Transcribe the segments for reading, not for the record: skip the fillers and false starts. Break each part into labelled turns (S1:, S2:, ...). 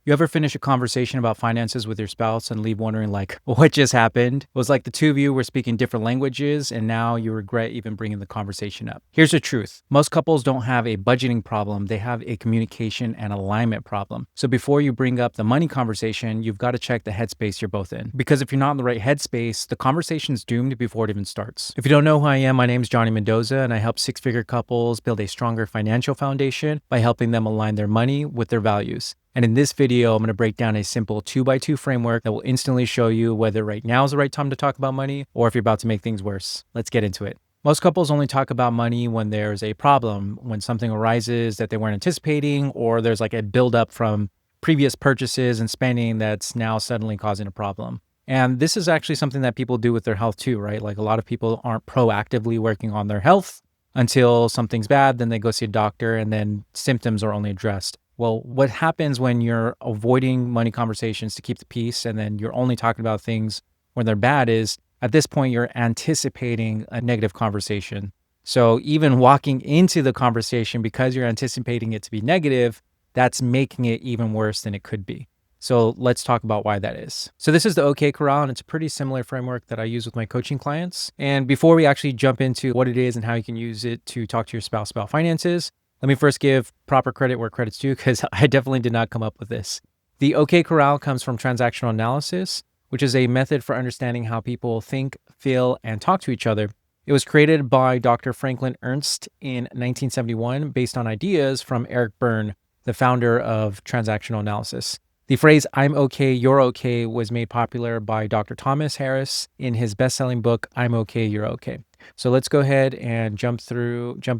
S1: You ever finish a conversation about finances with your spouse and leave wondering, like, what just happened? It was like the two of you were speaking different languages, and now you regret even bringing the conversation up. Here's the truth. Most couples don't have a budgeting problem. They have a communication and alignment problem. So before you bring up the money conversation, you've got to check the headspace you're both in. Because if you're not in the right headspace, the conversation's doomed before it even starts. If you don't know who I am, my name is Johnny Mendoza, and I help six-figure couples build a stronger financial foundation by helping them align their money with their values. And in this video, I'm going to break down a simple 2x2 framework that will instantly show you whether right now is the right time to talk about money or if you're about to make things worse. Let's get into it. Most couples only talk about money when there's a problem, when something arises that they weren't anticipating, or there's like a buildup from previous purchases and spending that's now suddenly causing a problem. And this is actually something that people do with their health too, right? Like a lot of people aren't proactively working on their health until something's bad, then they go see a doctor and then symptoms are only addressed. Well, what happens when you're avoiding money conversations to keep the peace and then you're only talking about things when they're bad is at this point, you're anticipating a negative conversation. So even walking into the conversation because you're anticipating it to be negative, that's making it even worse than it could be. So let's talk about why that is. So this is the Okay Corral, and it's a pretty similar framework that I use with my coaching clients. And before we actually jump into what it is and how you can use it to talk to your spouse about finances, let me first give proper credit where credit's due, because I definitely did not come up with this. The Okay Corral comes from transactional analysis, which is a method for understanding how people think, feel, and talk to each other. It was created by Dr. Franklin Ernst in 1971 based on ideas from Eric Berne, the founder of transactional analysis. The phrase, "I'm okay, you're okay," was made popular by Dr. Thomas Harris in his best-selling book, I'm Okay, You're Okay. So let's go ahead and jump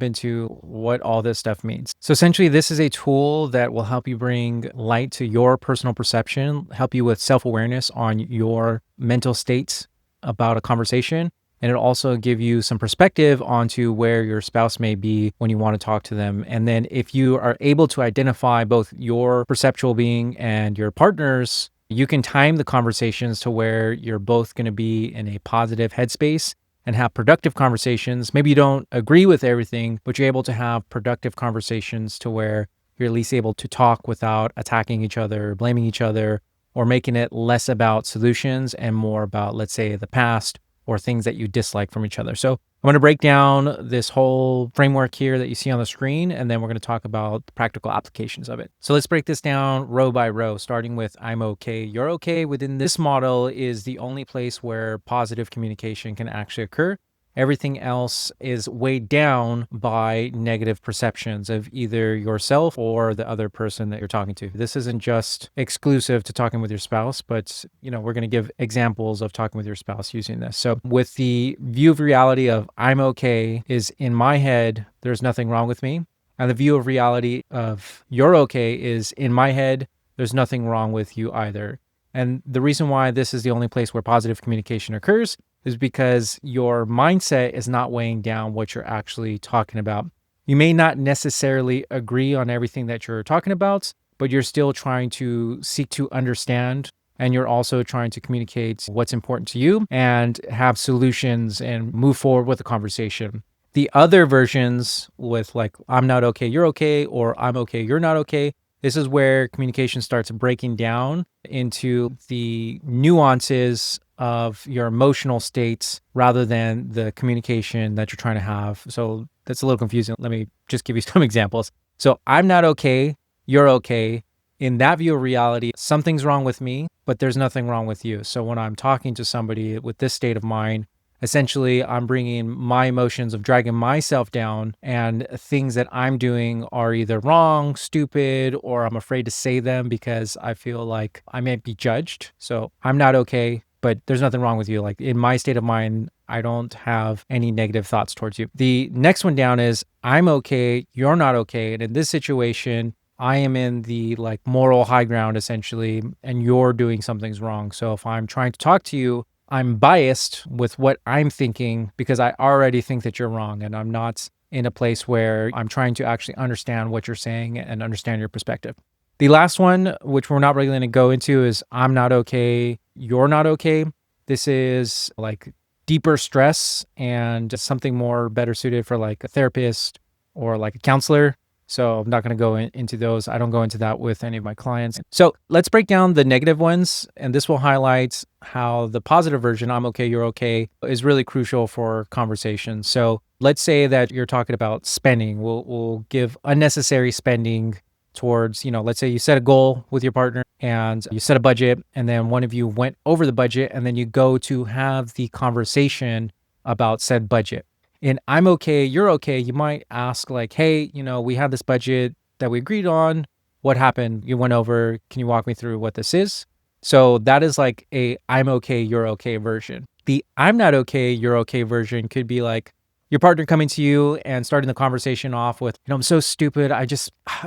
S1: into what all this stuff means. So essentially, this is a tool that will help you bring light to your personal perception, help you with self-awareness on your mental states about a conversation. And it'll also give you some perspective onto where your spouse may be when you want to talk to them. And then if you are able to identify both your perceptual being and your partner's, you can time the conversations to where you're both going to be in a positive headspace and have productive conversations. Maybe you don't agree with everything, but you're able to have productive conversations to where you're at least able to talk without attacking each other, blaming each other, or making it less about solutions and more about, let's say, the past or things that you dislike from each other. So I'm going to break down this whole framework here that you see on the screen, and then we're going to talk about the practical applications of it. So let's break this down row by row, starting with I'm okay, you're okay. Within this model is the only place where positive communication can actually occur. Everything else is weighed down by negative perceptions of either yourself or the other person that you're talking to. This isn't just exclusive to talking with your spouse, but we're going to give examples of talking with your spouse using this. So with the view of reality of I'm okay is in my head, there's nothing wrong with me. And the view of reality of you're okay is in my head, there's nothing wrong with you either. And the reason why this is the only place where positive communication occurs is because your mindset is not weighing down what you're actually talking about. You may not necessarily agree on everything that you're talking about, but you're still trying to seek to understand, and you're also trying to communicate what's important to you and have solutions and move forward with the conversation. The other versions with like, I'm not okay, you're okay, or I'm okay, you're not okay, this is where communication starts breaking down into the nuances of your emotional states rather than the communication that you're trying to have. So that's a little confusing. Let me just give you some examples. So I'm not okay, you're okay. In that view of reality, something's wrong with me, but there's nothing wrong with you. So when I'm talking to somebody with this state of mind, essentially, I'm bringing my emotions of dragging myself down, and things that I'm doing are either wrong, stupid, or I'm afraid to say them because I feel like I may be judged. So I'm not okay, but there's nothing wrong with you. Like in my state of mind, I don't have any negative thoughts towards you. The next one down is I'm okay, you're not okay. And in this situation, I am in the like moral high ground essentially, and you're doing something's wrong. So if I'm trying to talk to you, I'm biased with what I'm thinking because I already think that you're wrong, and I'm not in a place where I'm trying to actually understand what you're saying and understand your perspective. The last one, which we're not really going to go into, is I'm not okay, you're not okay. This is like deeper stress and something more better suited for like a therapist or like a counselor. So I'm not going to go into those. I don't go into that with any of my clients. So let's break down the negative ones. And this will highlight how the positive version, I'm okay, you're okay, is really crucial for conversation. So let's say that you're talking about spending. We'll give unnecessary spending towards, let's say you set a goal with your partner and you set a budget, and then one of you went over the budget, and then you go to have the conversation about said budget. And I'm okay, you're okay, you might ask like, hey, we had this budget that we agreed on. What happened? You went over. Can you walk me through what this is? So that is like a I'm okay, you're okay version. The I'm not okay, you're okay version could be like your partner coming to you and starting the conversation off with, I'm so stupid. I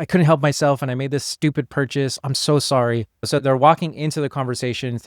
S1: couldn't help myself and I made this stupid purchase. I'm so sorry. So they're walking into the conversation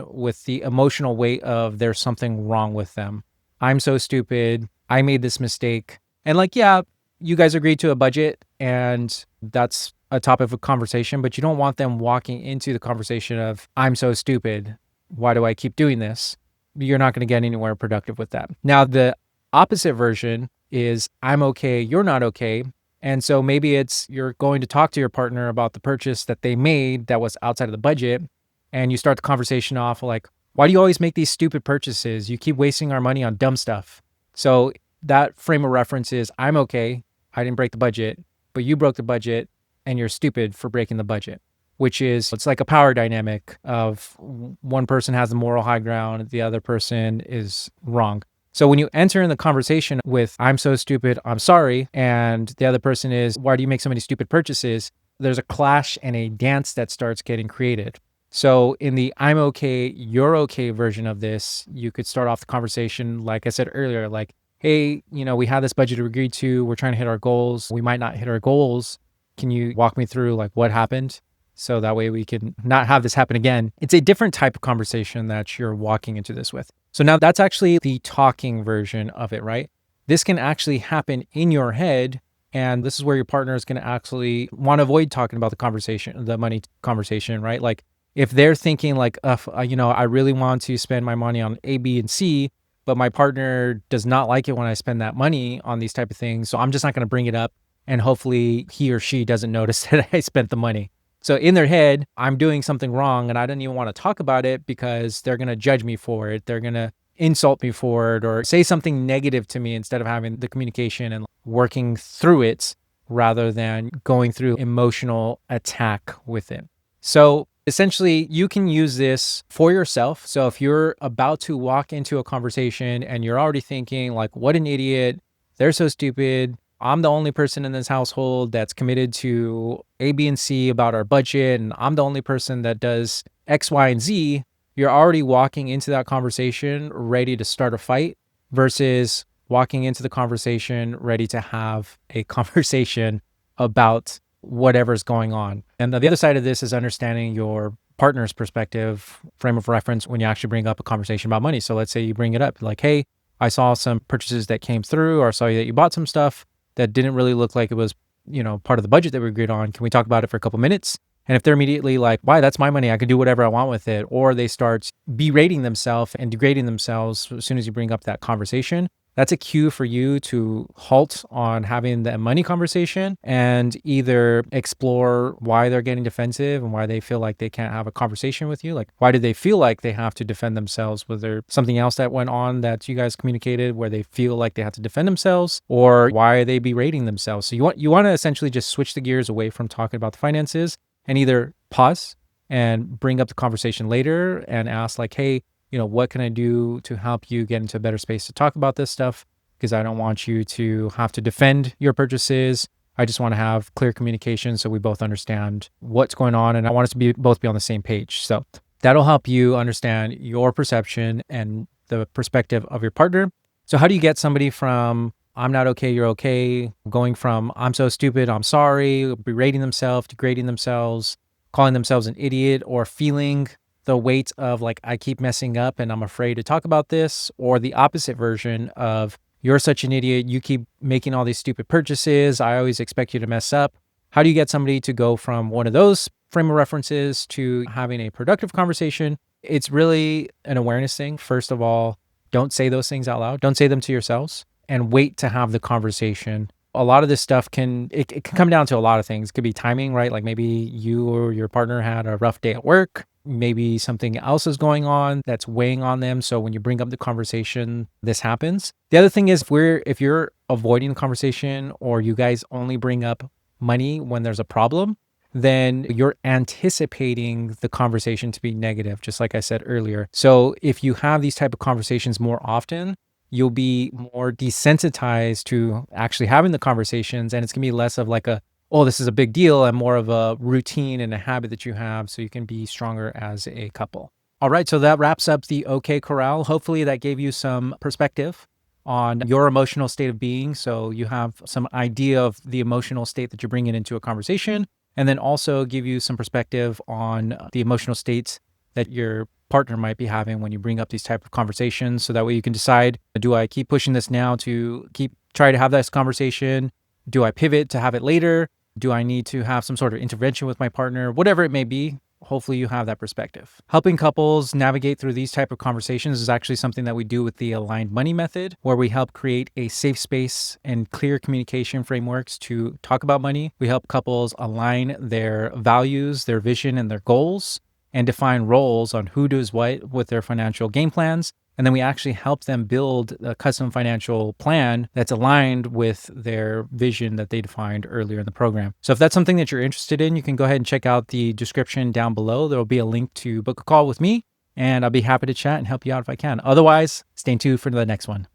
S1: with the emotional weight of there's something wrong with them. I'm so stupid. I made this mistake. And like, yeah, you guys agreed to a budget and that's a topic of conversation, but you don't want them walking into the conversation of, I'm so stupid. Why do I keep doing this? You're not going to get anywhere productive with that. Now, the opposite version is I'm okay, you're not okay. And so maybe it's you're going to talk to your partner about the purchase that they made that was outside of the budget. And you start the conversation off like, why do you always make these stupid purchases? You keep wasting our money on dumb stuff. So that frame of reference is I'm okay, I didn't break the budget, but you broke the budget and you're stupid for breaking the budget. It's like a power dynamic of one person has the moral high ground, the other person is wrong. So when you enter in the conversation with, I'm so stupid, I'm sorry, and the other person is, why do you make so many stupid purchases? There's a clash and a dance that starts getting created. So in the I'm okay, you're okay version of this, you could start off the conversation, like I said earlier, like, hey, we had this budget we agreed to, we're trying to hit our goals, we might not hit our goals. Can you walk me through like what happened? So that way we can not have this happen again. It's a different type of conversation that you're walking into this with. So now that's actually the talking version of it, right? This can actually happen in your head. And this is where your partner is going to actually want to avoid talking about the money conversation, right? Like if they're thinking like, I really want to spend my money on A, B, and C, but my partner does not like it when I spend that money on these type of things. So I'm just not going to bring it up. And hopefully he or she doesn't notice that I spent the money. So in their head, I'm doing something wrong and I don't even want to talk about it because they're going to judge me for it. They're going to insult me for it or say something negative to me instead of having the communication and working through it rather than going through emotional attack with it. So essentially, you can use this for yourself. So if you're about to walk into a conversation and you're already thinking like, what an idiot, they're so stupid, I'm the only person in this household that's committed to A, B, and C about our budget, and I'm the only person that does X, Y, and Z, you're already walking into that conversation ready to start a fight versus walking into the conversation ready to have a conversation about whatever's going on. And the other side of this is understanding your partner's perspective, frame of reference when you actually bring up a conversation about money. So let's say you bring it up like, hey, I saw some purchases that came through or I saw that you bought some stuff that didn't really look like it was, part of the budget that we agreed on. Can we talk about it for a couple minutes? And if they're immediately like, why, that's my money, I can do whatever I want with it. Or they start berating themselves and degrading themselves as soon as you bring up that conversation, that's a cue for you to halt on having the money conversation and either explore why they're getting defensive and why they feel like they can't have a conversation with you. Like, why do they feel like they have to defend themselves? Was there something else that went on that you guys communicated where they feel like they have to defend themselves? Or why are they berating themselves? So you want to essentially just switch the gears away from talking about the finances and either pause and bring up the conversation later and ask like, hey, what can I do to help you get into a better space to talk about this stuff? Because I don't want you to have to defend your purchases. I just want to have clear communication so we both understand what's going on. And I want us to both be on the same page. So that'll help you understand your perception and the perspective of your partner. So how do you get somebody from I'm not okay, you're okay, going from I'm so stupid, I'm sorry, berating themselves, degrading themselves, calling themselves an idiot, or feeling the weight of like, I keep messing up and I'm afraid to talk about this, or the opposite version of you're such an idiot, you keep making all these stupid purchases, I always expect you to mess up. How do you get somebody to go from one of those frame of references to having a productive conversation? It's really an awareness thing. First of all, don't say those things out loud. Don't say them to yourselves and wait to have the conversation A lot of this stuff it can come down to a lot of things. It could be timing, right? Like maybe you or your partner had a rough day at work. Maybe something else is going on that's weighing on them. So when you bring up the conversation, this happens. The other thing is if you're avoiding the conversation or you guys only bring up money when there's a problem, then you're anticipating the conversation to be negative, just like I said earlier. So if you have these type of conversations more often, you'll be more desensitized to actually having the conversations, and it's gonna be less of like oh, this is a big deal, and more of a routine and a habit that you have so you can be stronger as a couple. All right, so that wraps up the OK Corral. Hopefully that gave you some perspective on your emotional state of being. So you have some idea of the emotional state that you're bringing into a conversation, and then also give you some perspective on the emotional states that your partner might be having when you bring up these type of conversations. So that way you can decide, do I keep pushing this now to try to have this conversation? Do I pivot to have it later? Do I need to have some sort of intervention with my partner? Whatever it may be, hopefully you have that perspective. Helping couples navigate through these type of conversations is actually something that we do with the aligned money method, where we help create a safe space and clear communication frameworks to talk about money. We help couples align their values, their vision, and their goals, and define roles on who does what with their financial game plans. And then we actually help them build a custom financial plan that's aligned with their vision that they defined earlier in the program. So if that's something that you're interested in, you can go ahead and check out the description down below. There will be a link to book a call with me, and I'll be happy to chat and help you out if I can. Otherwise, stay tuned for the next one.